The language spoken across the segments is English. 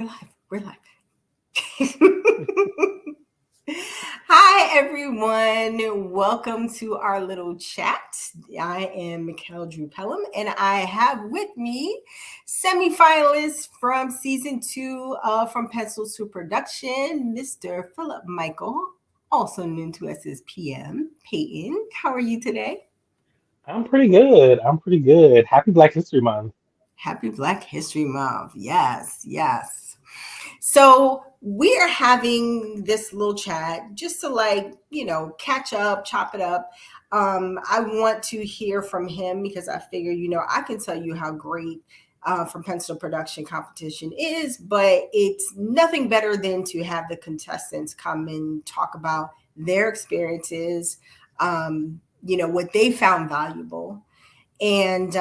We're live. We're live. Hi, everyone. Welcome to our little chat. I am Mikkel Drew Pelham, and I have with me semi-finalist from season 2 From Pencils to Production, Mr. Phillip Michael, also known to us as PM Payton. How are you today? I'm pretty good. I'm pretty good. Happy Black History Month. Happy Black History Month. Yes, yes. So we are having this little chat just to catch up, chop it up. I want to hear from him because I figure, I can tell you how great from pencil production competition is, but it's nothing better than to have the contestants come and talk about their experiences, what they found valuable. And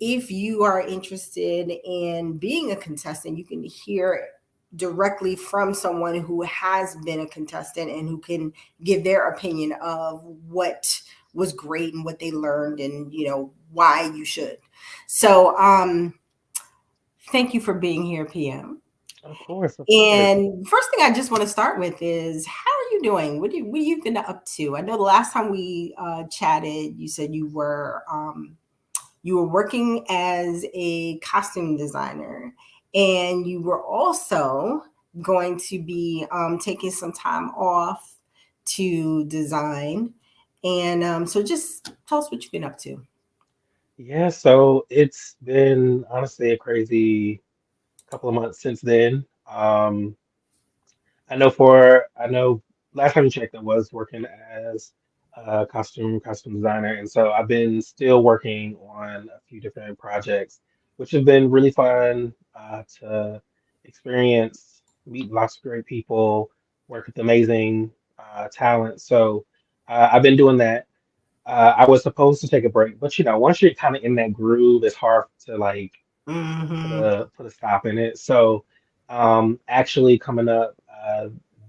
if you are interested in being a contestant, you can hear directly from someone who has been a contestant and who can give their opinion of what was great and what they learned and why you should. So thank you for being here, PM. Of course, of course. And first thing I just want to start with is how are you doing? What have you been up to? I know the last time we chatted, you said you were working as a costume designer, and you were also going to be taking some time off to design. And so just tell us what you've been up to. Yeah, so it's been honestly a crazy couple of months since then. I know last time you checked, I was working as a costume designer, and so I've been still working on a few different projects, which have been really fun to experience, meet lots of great people, work with amazing talent. So I've been doing that. I was supposed to take a break, but once you're kind of in that groove, it's hard to like Mm-hmm. put a stop in it. So, actually coming up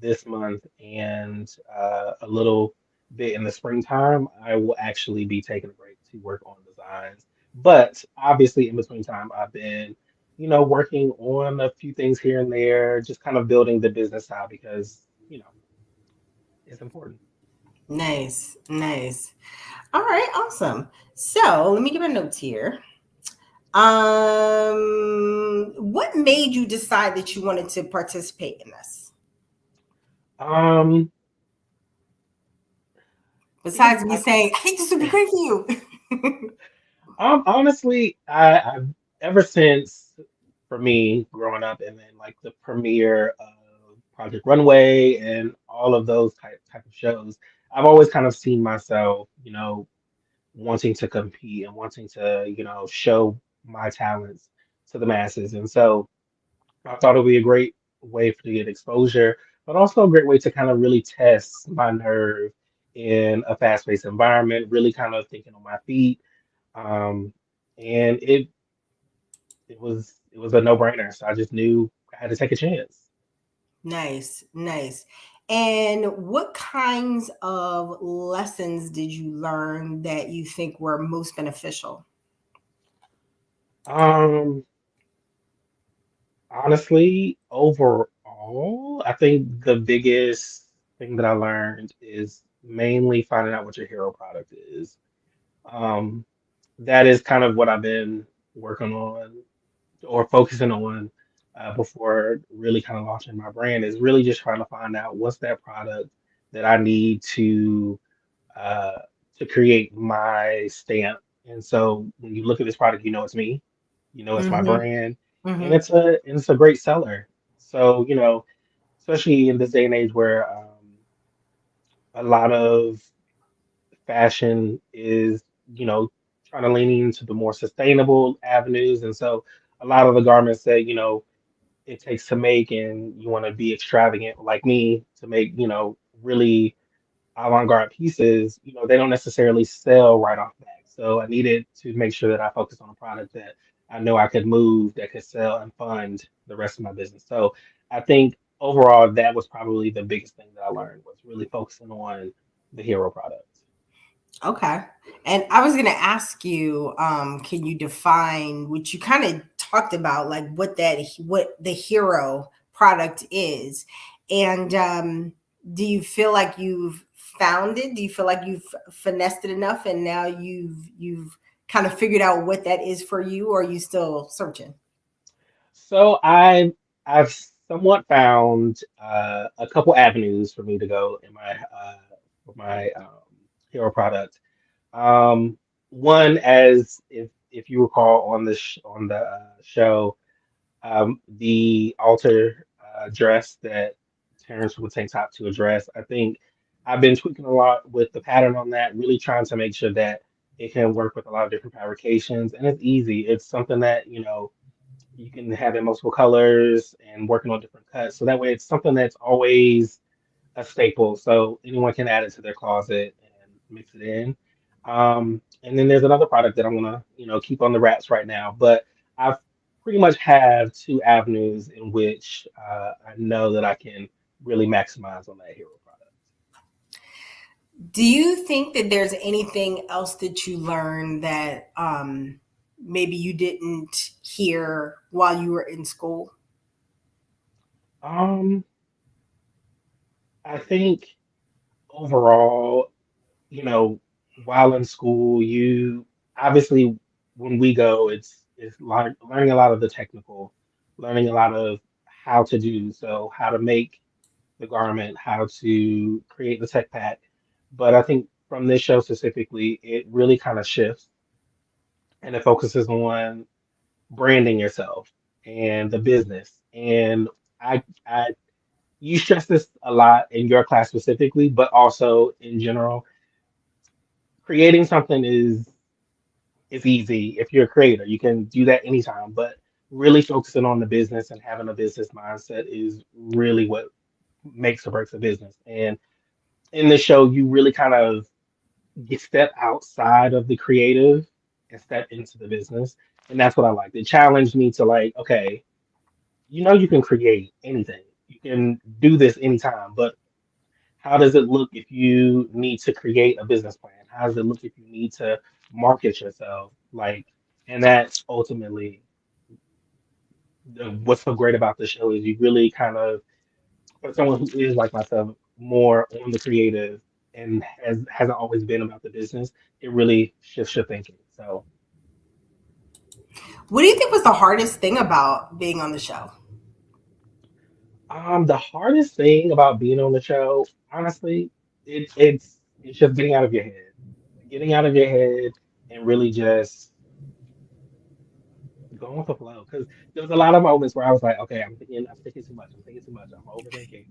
this month and a little bit in the springtime, I will actually be taking a break to work on designs. But obviously, in between time, I've been, working on a few things here and there, just kind of building the business out because, it's important. Nice, nice. All right, awesome. So let me get my notes here. What made you decide that you wanted to participate in this? Um, I think Besides me I, saying, I think this would be great for you. Honestly, I've ever since for me growing up and then like the premiere of Project Runway and all of those type of shows, I've always kind of seen myself, wanting to compete and wanting to, show my talents to the masses. And so I thought it would be a great way to get exposure, but also a great way to kind of really test my nerve in a fast-paced environment, really kind of thinking on my feet. Um, and it was a no-brainer. So I just knew I had to take a chance. Nice, nice. And what kinds of lessons did you learn that you think were most beneficial? Um, Honestly, overall, I think the biggest thing that I learned is mainly finding out what your hero product is. Um, that is kind of what I've been working on or focusing on before really kind of launching my brand is really just trying to find out what's that product that I need uh, to create my stamp. And so when you look at this product, you know it's me, you know it's my Mm-hmm. brand, and Mm-hmm. it's a great seller. So especially in this day and age where a lot of fashion is trying to lean into the more sustainable avenues, and so a lot of the garments that it takes to make, and you want to be extravagant like me to make really avant-garde pieces, they don't necessarily sell right off back. So I needed to make sure that I focused on a product that I know I could move, that could sell and fund the rest of my business. So I think overall that was probably the biggest thing that I learned was really focusing on the hero product. Okay. And I was going to ask you, can you define, which you kind of talked about like what the hero product is. And do you feel like you've found it? Do you feel like you've finessed it enough and now you've kind of figured out what that is for you, or are you still searching? So I've somewhat found a couple avenues for me to go in my for my hero product. One, as if you recall on on the show, the altar dress that Terrence would tank top to a dress. I think I've been tweaking a lot with the pattern on that, really trying to make sure that it can work with a lot of different fabrications, and it's easy. It's something that you can have in multiple colors and working on different cuts. So that way it's something that's always a staple. So anyone can add it to their closet and mix it in. And then there's another product that I'm gonna, keep on the wraps right now. But I've pretty much have two avenues in which I know that I can really maximize on that hero product. Do you think that there's anything else that you learned that maybe you didn't hear while you were in school? Um, I think overall, you know, while in school, you obviously when we go, it's learning a lot of the technical, learning a lot of how to do so, how to make the garment, how to create the tech pack. But I think from this show specifically, it really kind of shifts and it focuses on branding yourself and the business. And I you stress this a lot in your class specifically, but also in general. Creating something is easy if you're a creator. You can do that anytime, but really focusing on the business and having a business mindset is really what makes or breaks a business. And in the show, you really kind of get step outside of the creative and step into the business. And that's what I like. It challenged me to like, okay, you can create anything. You can do this anytime, but how does it look if you need to create a business plan? How does it look if you need to market yourself? Like, and that's ultimately what's so great about the show is you really kind of, for someone who is like myself, more on the creative and hasn't always been about the business, it really shifts your thinking. So, What do you think was the hardest thing about being on the show? the hardest thing about being on the show, honestly, it's just getting out of your head, and really just going with the flow because there was a lot of moments where I was like, okay, I'm thinking too much, I'm thinking too much, I'm overthinking,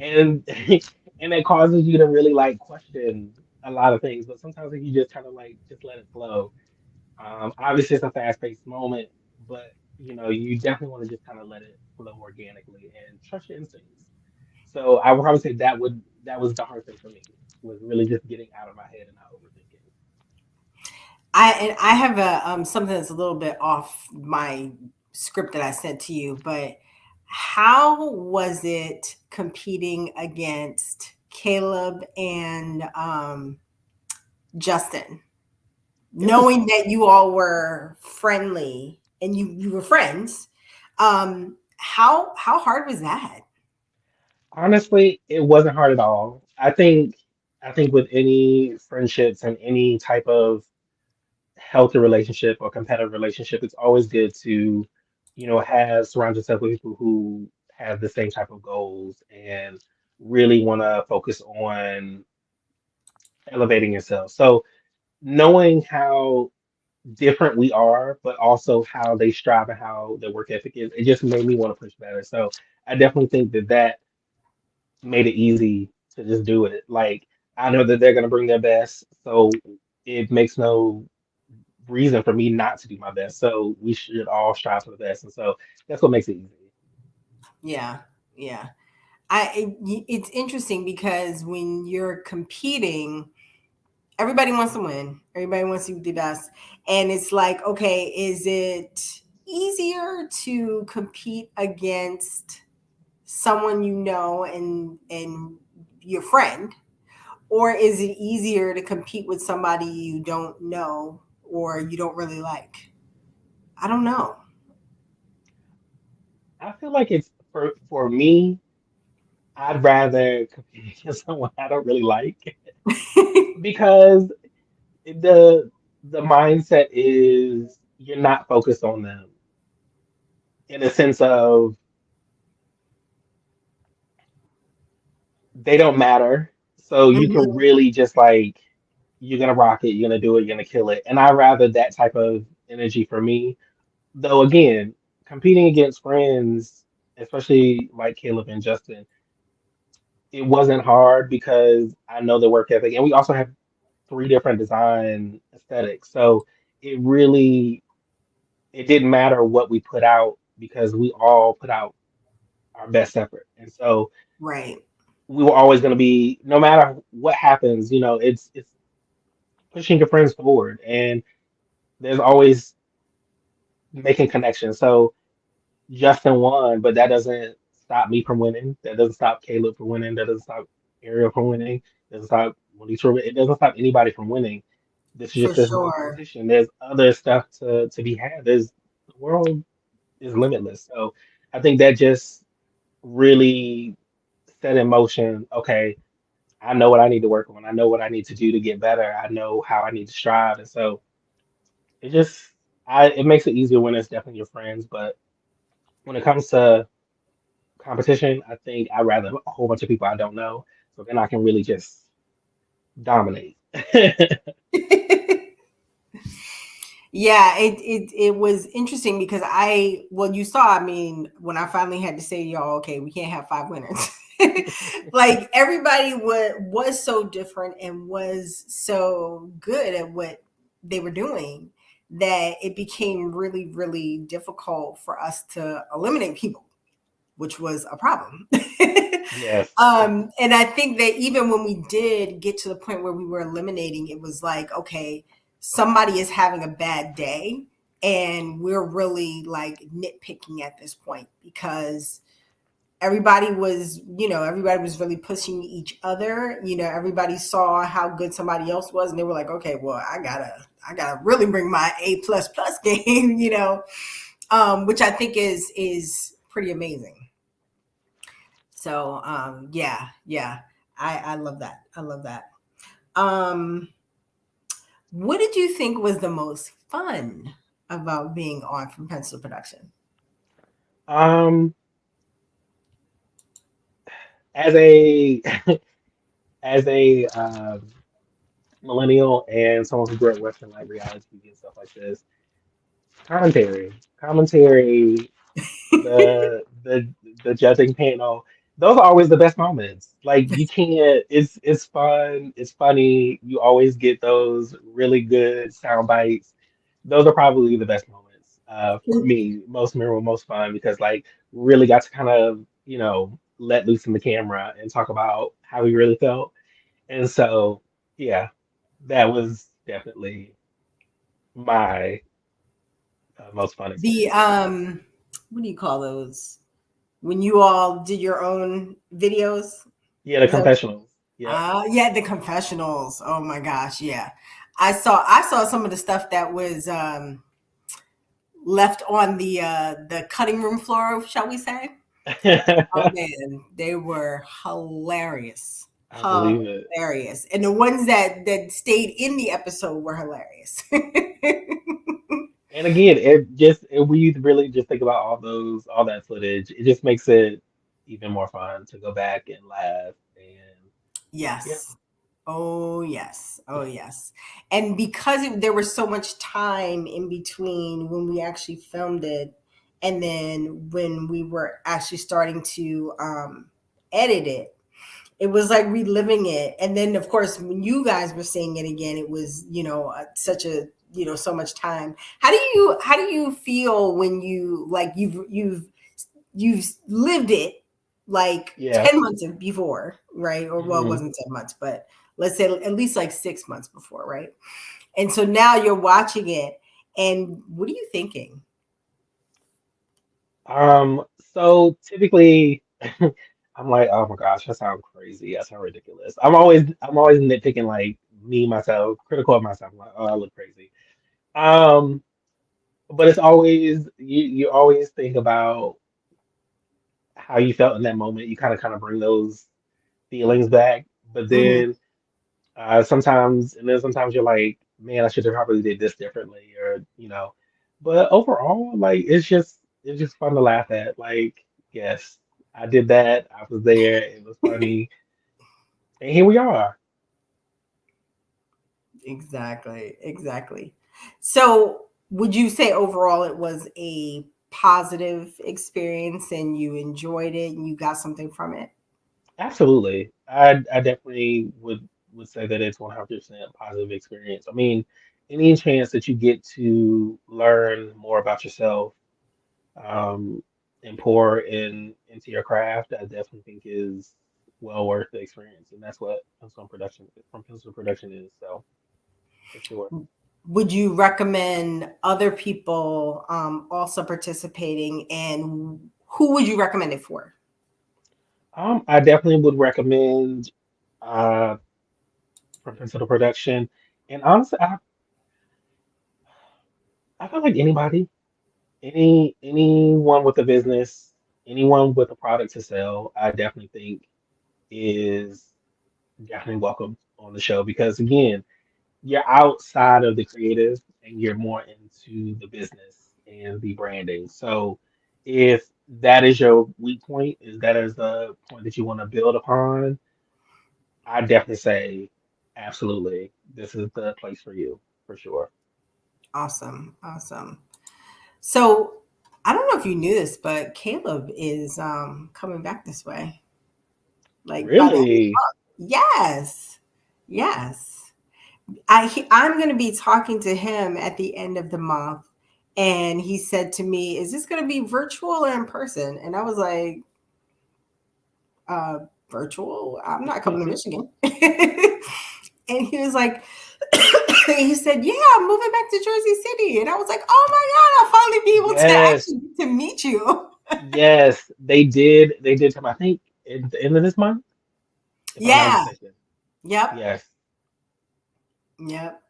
and and it causes you to really like question a lot of things. But sometimes if you just kind of like just let it flow. Obviously, it's a fast-paced moment, but you definitely want to just kind of let it flow organically and trust your instincts. So I would probably say that was the hard thing for me was really just getting out of my head and not overthinking. I have a something that's a little bit off my script that I sent to you, but how was it competing against Caleb and Justin, It was knowing that you all were friendly and you were friends? How hard was that? Honestly, it wasn't hard at all. I think with any friendships and any type of healthy relationship or competitive relationship, it's always good to, have surround yourself with people who have the same type of goals and really want to focus on elevating yourself. So knowing how different we are, but also how they strive and how their work ethic is, it just made me want to push better. So I definitely think that made it easy to just do it. Like I know that they're gonna bring their best, so it makes no reason for me not to do my best. So we should all strive for the best, and so that's what makes it easy. Yeah, yeah. It's interesting because when you're competing, everybody wants to win. Everybody wants to be the best. And it's like, okay, is it easier to compete against someone you know and your friend, or is it easier to compete with somebody you don't know or you don't really like? I don't know. I feel like it's for me, I'd rather compete against someone I don't really like because the mindset is you're not focused on them in a sense of they don't matter. So you can Mhm. really just like you're gonna rock it, you're gonna do it, you're gonna kill it. And I rather that type of energy for me. Though again, competing against friends, especially like Caleb and Justin, it wasn't hard because I know the work ethic, and we also have three different design aesthetics. So it really it didn't matter what we put out because we all put out our best effort. And so Right. we were always going to be, no matter what happens, it's pushing your friends forward, and there's always making connections. So Justin won, but that doesn't stop me from winning. That doesn't stop Caleb from winning. That doesn't stop Ariel from winning. Doesn't stop Monique from It doesn't stop anybody from winning. For This is one sure. competition. There's other stuff to be had. The world is limitless. So I think that just really set in motion, okay, I know what I need to work on. I know what I need to do to get better. I know how I need to strive. And so it just it makes it easier when it's definitely your friends. But when it comes to competition, I think I'd rather a whole bunch of people I don't know. So then I can really just dominate. Yeah, it was interesting because well, you saw, I mean, when I finally had to say to y'all, okay, we can't have five winners. Like everybody was so different and was so good at what they were doing that it became really, really difficult for us to eliminate people, which was a problem. Yes. And I think that even when we did get to the point where we were eliminating, it was like, okay, somebody is having a bad day. And we're really like nitpicking at this point because everybody was really pushing each other. Everybody saw how good somebody else was, and they were like, okay, well, I gotta really bring my A plus plus game, which I think is pretty amazing. So yeah, yeah. I love that. I love that. Um, what did you think was the most fun about being on from Pencil Production? Um, as a as a millennial and someone who grew up Western like reality TV and stuff like this, commentary, the the judging panel. Those are always the best moments. Like you can't. It's fun. It's funny. You always get those really good sound bites. Those are probably the best moments for me. Most memorable, most fun because like really got to kind of let loose in the camera and talk about how we really felt. And so yeah, that was definitely my most fun The experience. what do you call those? When you all did your own videos? Yeah, the Is that confessionals. Yep. yeah, the confessionals. Oh my gosh, yeah. I saw some of the stuff that was left on the cutting room floor, shall we say? Oh I man, they were hilarious. believe it. Hilarious. And the ones that stayed in the episode were hilarious. And again, we really just think about all that footage, it just makes it even more fun to go back and laugh. And yeah, Yes. Oh yes. Oh yes. And because there was so much time in between when we actually filmed it and then when we were actually starting to edit it, it was like reliving it. And then of course when you guys were seeing it again, it was such a so much time. How do you feel when you like you've lived it like yeah. 10 months before, right? Or well, it hmm wasn't 10 months, but let's say at least like 6 months before, right? And so now you're watching it, and what are you thinking? So typically, I'm like, oh my gosh, that sounds crazy. That sounds ridiculous. I'm always nitpicking like me myself, critical of myself. I'm like, oh, I look crazy. Um, but it's always you always think about. how you felt in that moment. You kind of bring those feelings back. But Hmm. then sometimes, and then sometimes you're like, man, I should have probably did this differently, or But overall, like it's just fun to laugh at. Like, yes, I did that. I was there. It was funny, and here we are. Exactly, exactly. So, would you say overall it was a positive experience and you enjoyed it and you got something from it? Absolutely, I definitely would say that it's 100% positive experience. I mean, any chance that you get to learn more about yourself um, and pour into your craft, I definitely think is well worth the experience, and that's what pencil production is. So for sure. Would you recommend other people also participating, and who would you recommend it for? I definitely would recommend uh, from pencil production, and honestly, I feel like anyone with a business, anyone with a product to sell, I definitely think is definitely welcome on the show because again, you're outside of the creative and you're more into the business and the branding. So if that is your weak point, is that is the point that you want to build upon, I definitely say absolutely. This is the place for you for sure. Awesome, awesome. So, I don't know if you knew this, but Caleb is coming back this way, like by the end of the Really? month. Yes, yes. I'm going to be talking to him at the end of the month, and he said to me, "Is this going to be virtual or in person?" And I was like, "Virtual. I'm not coming to Michigan." And he was like, he said, "Yeah, I'm moving back to Jersey City," and I was like, "Oh my god, I'll finally be able to Yes, actually get to meet you." yes, they did. They did come, I think, at the end of this month, if I'm not Yeah. mistaken. Yep. Yes, Yep.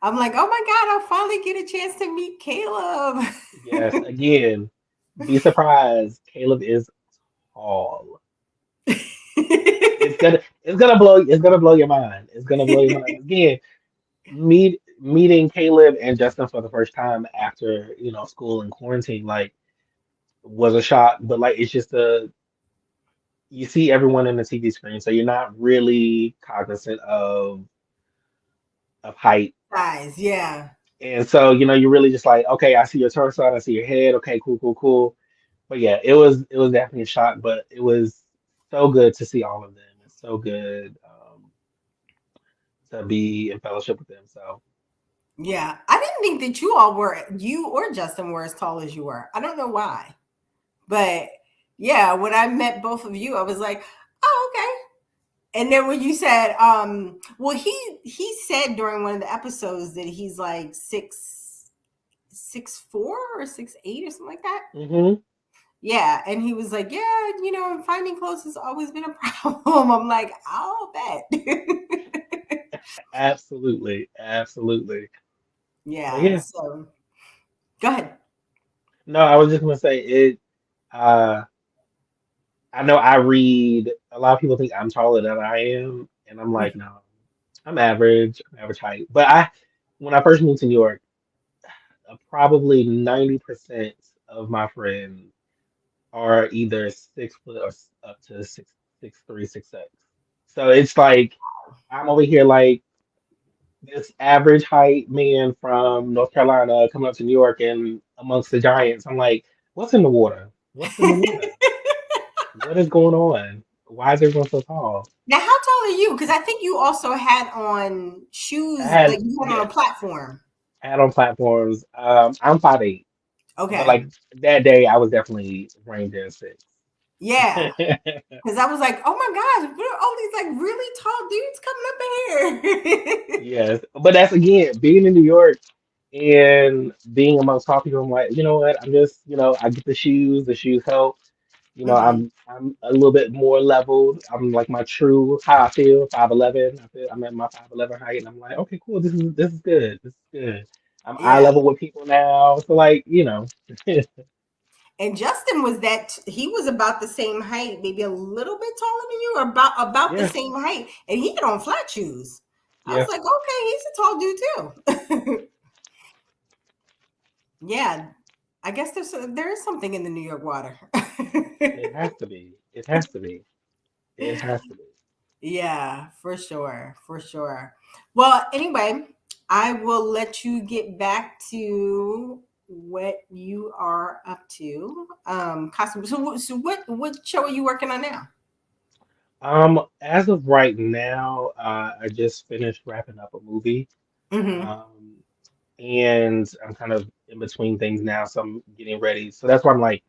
I'm like, "Oh my god, I'll finally get a chance to meet Caleb." yes. Again, be surprised. Caleb is tall. It's gonna blow your mind. It's gonna blow your mind. Again, meeting Caleb and Justin for the first time after, school and quarantine, like, was a shock. But like it's just you see everyone in the TV screen, so you're not really cognizant of height. Guys, yeah. And so, you're really just like, okay, I see your torso, I see your head, okay, cool, cool, cool. But yeah, it was definitely a shock, but it was so good to see all of them. It's so good to be in fellowship with them. So Yeah. I didn't think that you or Justin were as tall as you were. I don't know why. But yeah, when I met both of you, I was like, "Oh, okay." And then when you said, well, he said during one of the episodes that he's like 6'4" or 6'8" or something like that. hmm Yeah, and he was like, "Yeah, finding clothes has always been a problem." I'm like, "I'll bet." absolutely, absolutely. But Yeah. yeah, So go ahead. no, I was just gonna say it. Uh, I know I read. A lot of people think I'm taller than I am, and I'm like, no, I'm average. I'm average height. But when I first moved to New York, probably 90% of my friends are either 6 foot or up to 6'3", 6'6". So it's like I'm over here like this average height man from North Carolina coming up to New York and amongst the giants. I'm like, what's in the water? What's in the water? What is going on? Why is everyone so tall? Now, how tall are you? Because I think you also had on I shoes, like had you had on a yes, platform. I had on platforms. I'm 5'8", but Okay. like that day I was definitely range in six. Yeah. Because I was like, oh my gosh, what are all these like really tall dudes coming up in here? Yes, but that's again being in New York and being amongst tall people. I'm like, you know what? I'm just, I get the shoes. The shoes help. Hmm. I'm a little bit more leveled. I'm like my true how I feel, 5'11". I'm at my 5'11" height, and I'm like, okay, cool. This is good. This is good. I'm eye Yeah. level with people now. So like, And Justin was that he was about the same height, maybe a little bit taller than you, or about the Yeah, same height, and he had on flat shoes. I was yeah, like, okay, he's a tall dude too. Yeah, I guess there is something in the New York water. it has to be. It has to be. It has to be. Yeah, for sure, for sure. Well, anyway, I will let you get back to what you are up to. Costume. So what show are you working on now? As of right now, I just finished wrapping up a movie. Mm-hmm. Um, and I'm kind of in between things now, so I'm getting ready. So that's why I'm like,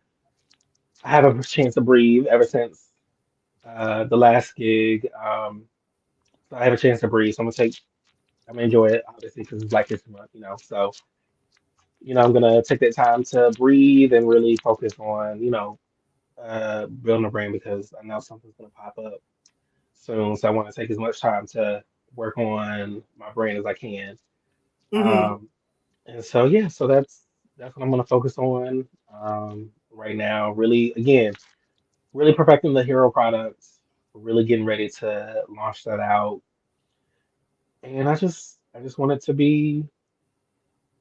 I have a chance to breathe ever since the last gig. So I have a chance to breathe. So I'm gonna enjoy it, obviously, because it's Black History Month, you know. So, I'm gonna take that time to breathe and really focus on, building a brand because I know something's gonna pop up soon. So I want to take as much time to work on my brand as I can. Mm-hmm. Um, and so yeah, so that's what I'm gonna focus on right now. Really, again, really perfecting the hero products, really getting ready to launch that out. And I just want it to be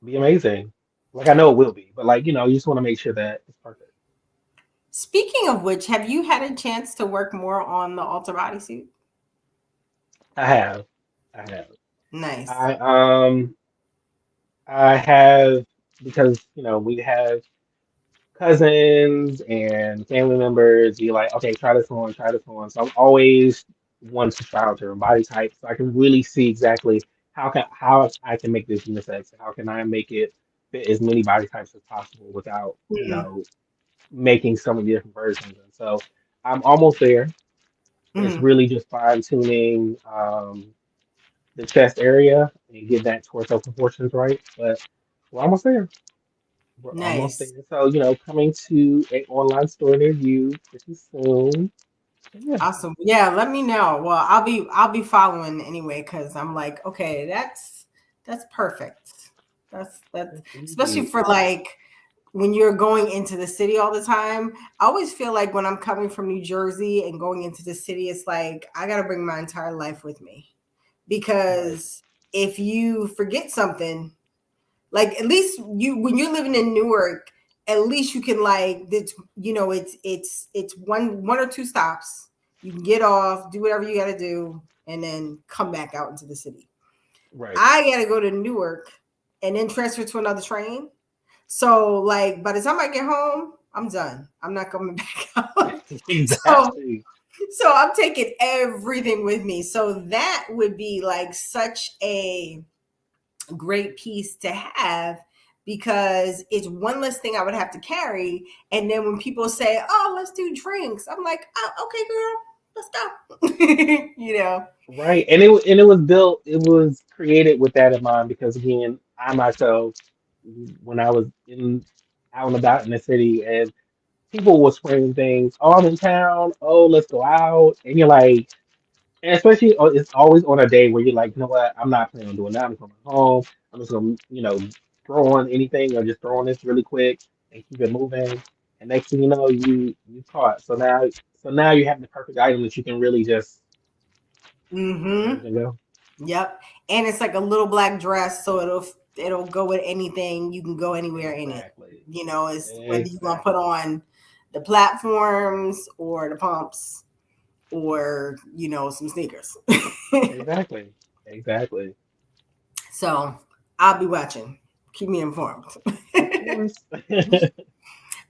amazing. Like I know it will be, but like, you just want to make sure that it's perfect. Speaking of which, have you had a chance to work more on the Alter bodysuit? I have. I have. Nice. I I have because, we have cousins and family members be like, okay, try this on, try this on. So I'm always one to try out different body types so I can really see exactly how I can make this unisex and how can I make it fit as many body types as possible without, Mm-hmm. making so many different versions. And so I'm almost there. It's Mm-hmm. really just fine tuning the chest area and get that torso proportions right. But we're almost there. We're almost there. Nice. So, coming to an online store near you pretty soon. Yeah, Awesome. Yeah, let me know. Well, I'll be following anyway because I'm like, okay, that's perfect. That's it's especially easy. for like when you're going into the city all the time. I always feel like when I'm coming from New Jersey and going into the city, it's like I gotta bring my entire life with me Right, because if you forget something, like at least you when you're living in Newark, at least you can like it's one or two stops. You can get off, do whatever you got to do, and then come back out into the city. right. I got to go to Newark and then transfer to another train. So like by the time I get home, I'm done. I'm not coming back out. So Exactly. so I'm taking everything with me. So that would be like such a great piece to have because it's one less thing I would have to carry. And then when people say, "Oh, let's do drinks," I'm like, "Oh, okay, girl, let's go." you know. Right. And it was built, it was created with that in mind because again, I myself, when I was out and about in the city and people were spraying things, oh, I'm in town, oh, let's go out. And you're like, and especially, it's always on a day where you're like, you know what? I'm not planning on doing that. I'm coming home. I'm just gonna, throw on anything or just throw on this really quick and keep it moving. And next thing you know, you caught. So now you have the perfect item that you can really just change Mm-hmm. and go. Yep. And it's like a little black dress, so it'll go with anything. You can go anywhere in it. Exactly. It's whether you gonna put Exactly. on the platforms or the pumps or some sneakers. Exactly. Exactly. So I'll be watching. Keep me informed. Of course.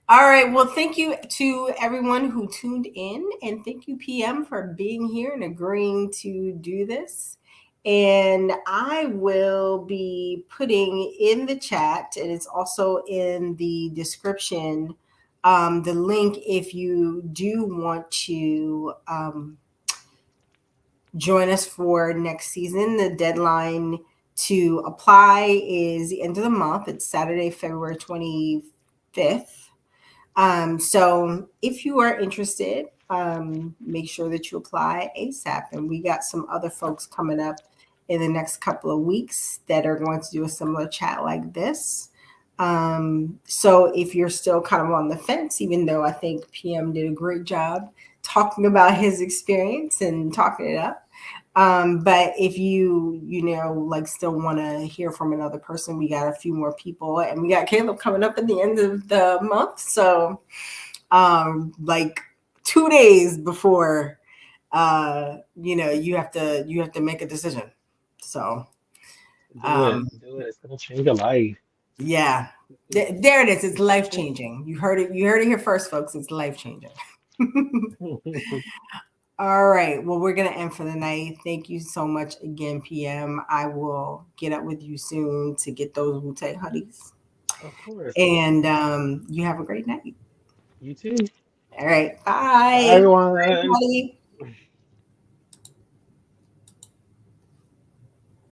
All right. Well, thank you to everyone who tuned in, and thank you, PM, for being here and agreeing to do this. And I will be putting in the chat, and it's also in the description, the link if you do want to join us for next season. The deadline to apply is the end of the month. It's Saturday, February 25th. So if you are interested, make sure that you apply ASAP. And we got some other folks coming up in the next couple of weeks that are going to do a similar chat like this. So if you're still kind of on the fence, even though I think PM did a great job talking about his experience and talking it up. But if like still want to hear from another person, we got a few more people, and we got Caleb coming up at the end of the month. So, like 2 days before, you have to make a decision. So, Do it. um, Do it. It's gonna change your life. yeah, there it is. It's life changing. You heard it. You heard it here first, folks. It's life changing. All right. Well, we're going to end for the night. Thank you so much again, PM. I will get up with you soon to get those Wu Tang hoodies. Of course. And you have a great night. You too. All right. Bye, Bye. Bye, everyone. everybody.